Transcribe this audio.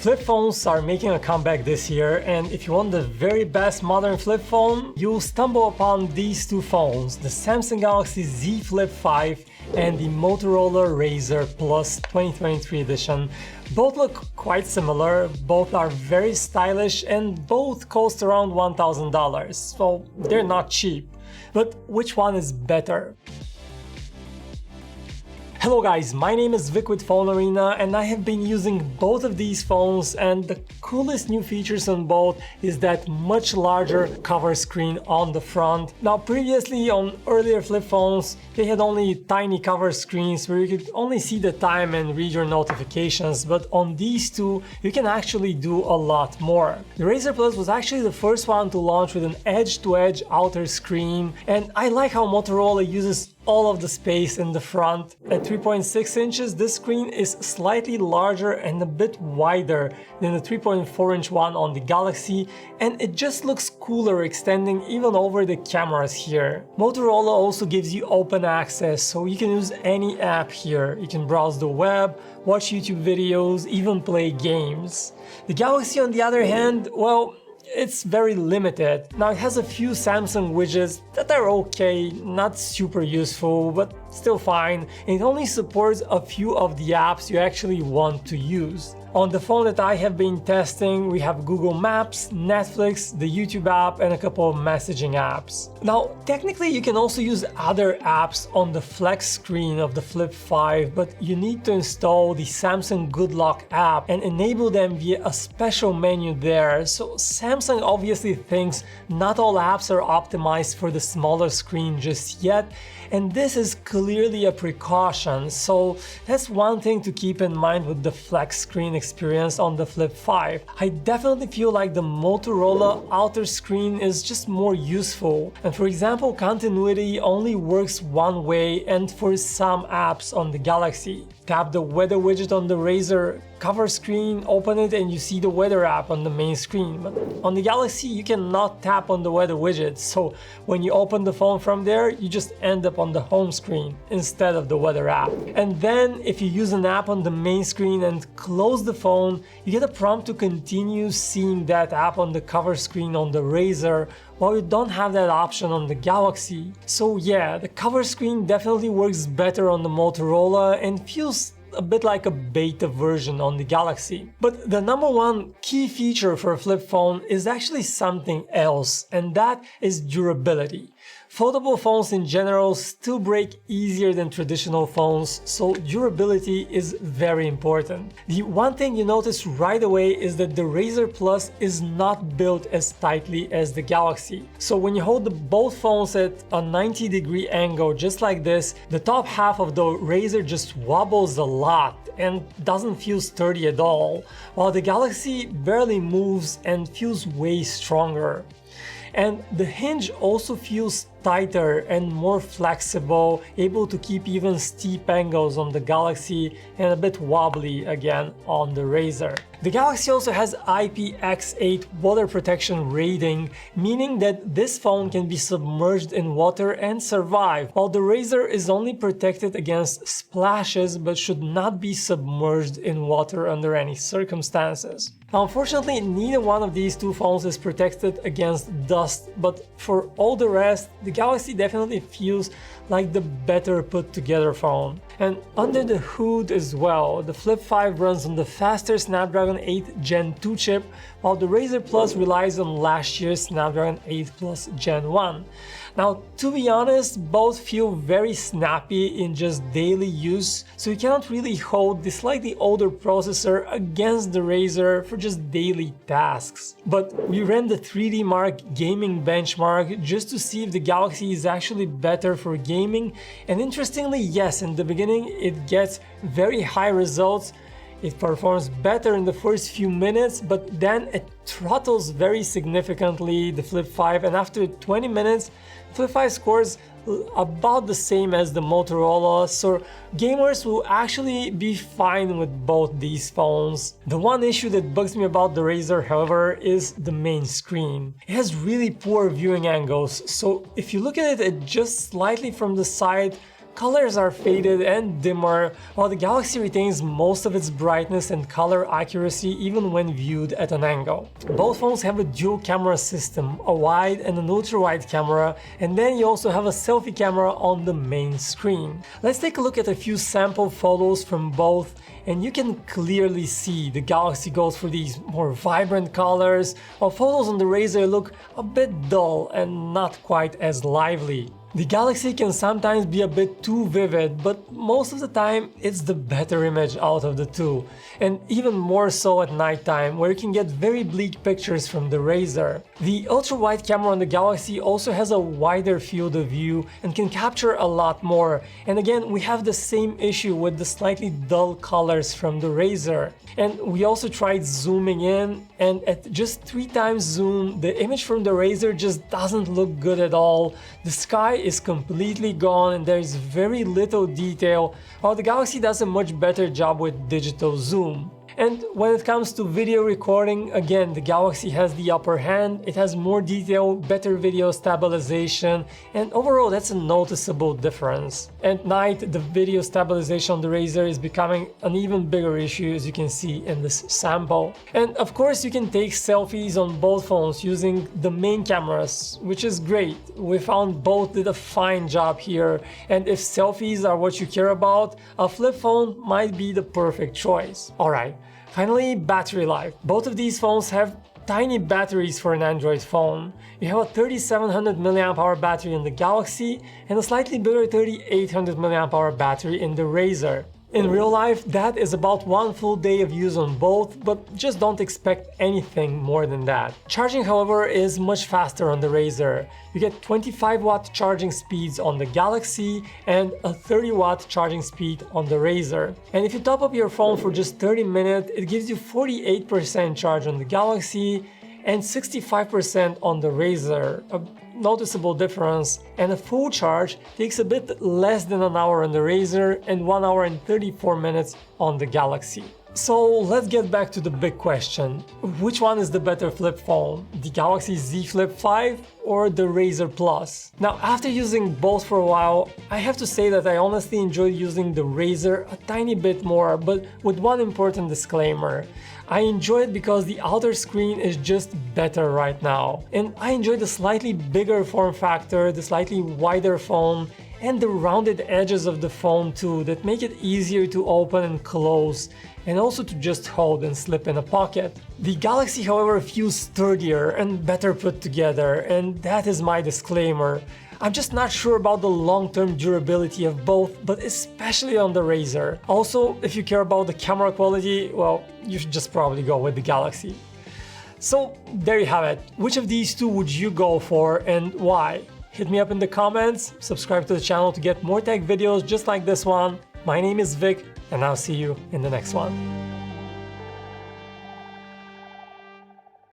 Flip phones are making a comeback this year, and if you want the very best modern flip phone, you'll stumble upon these two phones, the Samsung Galaxy Z Flip 5 and the Motorola Razr Plus 2023 edition. Both look quite similar, both are very stylish, and both cost around $1,000, so they're not cheap. But which one is better? Hello guys, my name is Vic with PhoneArena, and I have been using both of these phones, and the coolest new features on both is that much larger cover screen on the front. Now previously on earlier flip phones, they had only tiny cover screens where you could only see the time and read your notifications, but on these two you can actually do a lot more. The Razr Plus was actually the first one to launch with an edge-to-edge outer screen, and I like how Motorola uses all of the space in the front. At 3.6 inches, this screen is slightly larger and a bit wider than the 3.4-inch one on the Galaxy, and it just looks cooler extending even over the cameras here. Motorola also gives you open access, so you can use any app here. You can browse the web, watch YouTube videos, even play games. The Galaxy, on the other hand, well, it's very limited. Now it has a few Samsung widgets that are okay, not super useful, but still fine, and it only supports a few of the apps you actually want to use. On the phone that I have been testing, we have Google Maps, Netflix, the YouTube app, and a couple of messaging apps. Now, technically you can also use other apps on the flex screen of the Flip 5, but you need to install the Samsung Good Lock app and enable them via a special menu there. So Samsung obviously thinks not all apps are optimized for the smaller screen just yet, and this is clearly a precaution, so that's one thing to keep in mind with the flex screen experience on the Flip 5. I definitely feel like the Motorola outer screen is just more useful, and for example, continuity only works one way and for some apps on the Galaxy. Tap the weather widget on the Razr cover screen, open it, and you see the weather app on the main screen. But on the Galaxy you cannot tap on the weather widget, so when you open the phone from there you just end up on the home screen instead of the weather app. And then if you use an app on the main screen and close the phone, you get a prompt to continue seeing that app on the cover screen on the Razr, while you don't have that option on the Galaxy. So yeah, the cover screen definitely works better on the Motorola and feels a bit like a beta version on the Galaxy. But the number one key feature for a flip phone is actually something else, and that is durability. Foldable phones in general still break easier than traditional phones, so durability is very important. The one thing you notice right away is that the Razr Plus is not built as tightly as the Galaxy. So when you hold both phones at a 90-degree angle just like this, the top half of the Razr just wobbles a lot and doesn't feel sturdy at all, while the Galaxy barely moves and feels way stronger. And the hinge also feels tighter and more flexible, able to keep even steep angles on the Galaxy and a bit wobbly again on the Razr. The Galaxy also has IPX8 water protection rating, meaning that this phone can be submerged in water and survive, while the Razr is only protected against splashes but should not be submerged in water under any circumstances. Now, unfortunately, neither one of these two phones is protected against dust, but for all the rest, the Galaxy definitely feels like the better put together phone. And under the hood as well, the Flip 5 runs on the faster Snapdragon 8 Gen 2 chip, while the Razr Plus relies on last year's Snapdragon 8 Plus Gen 1. Now, to be honest, both feel very snappy in just daily use, so you cannot really hold the slightly older processor against the Razr for just daily tasks. But we ran the 3D Mark gaming benchmark just to see if the Galaxy is actually better for gaming, and interestingly, yes, in the beginning it gets very high results. It performs better in the first few minutes, but then it throttles very significantly the Flip 5, and after 20 minutes, Flip 5 scores about the same as the Motorola, so gamers will actually be fine with both these phones. The one issue that bugs me about the Razr, however, is the main screen. It has really poor viewing angles, so if you look at it just slightly from the side, colors are faded and dimmer, while the Galaxy retains most of its brightness and color accuracy even when viewed at an angle. Both phones have a dual camera system, a wide and an ultra-wide camera, and then you also have a selfie camera on the main screen. Let's take a look at a few sample photos from both, and you can clearly see the Galaxy goes for these more vibrant colors, while photos on the Razr look a bit dull and not quite as lively. The Galaxy can sometimes be a bit too vivid, but most of the time it's the better image out of the two, and even more so at nighttime, where you can get very bleak pictures from the Razr. The ultra-wide camera on the Galaxy also has a wider field of view and can capture a lot more, and again we have the same issue with the slightly dull colors from the Razr. And we also tried zooming in, and at just 3 times zoom, the image from the Razr just doesn't look good at all. The sky is completely gone and there is very little detail, while the Galaxy does a much better job with digital zoom. And when it comes to video recording, again, the Galaxy has the upper hand. It has more detail, better video stabilization, and overall that's a noticeable difference. At night, the video stabilization on the Razr is becoming an even bigger issue, as you can see in this sample. And of course you can take selfies on both phones using the main cameras, which is great. We found both did a fine job here, and if selfies are what you care about, a flip phone might be the perfect choice. Alright. Finally, battery life. Both of these phones have tiny batteries for an Android phone. You have a 3700 mAh battery in the Galaxy and a slightly bigger 3800 mAh battery in the Razr. In real life, that is about 1 full day of use on both, but just don't expect anything more than that. Charging, however, is much faster on the Razr. You get 25-watt charging speeds on the Galaxy and a 30-watt charging speed on the Razr. And if you top up your phone for just 30 minutes, it gives you 48% charge on the Galaxy and 65% on the Razr. A noticeable difference, and a full charge takes a bit less than an hour on the Razr and 1 hour and 34 minutes on the Galaxy. So let's get back to the big question. Which one is the better flip phone? The Galaxy Z Flip 5 or the Razr Plus? Now, after using both for a while, I have to say that I honestly enjoyed using the Razr a tiny bit more, but with one important disclaimer. I enjoy it because the outer screen is just better right now. And I enjoy the slightly bigger form factor, the slightly wider phone, and the rounded edges of the phone too, that make it easier to open and close, and also to just hold and slip in a pocket. The Galaxy, however, feels sturdier and better put together, and that is my disclaimer. I'm just not sure about the long-term durability of both, but especially on the Razr. Also, if you care about the camera quality, well, you should just probably go with the Galaxy. So there you have it. Which of these two would you go for and why? Hit me up in the comments, subscribe to the channel to get more tech videos just like this one. My name is Vic, and I'll see you in the next one.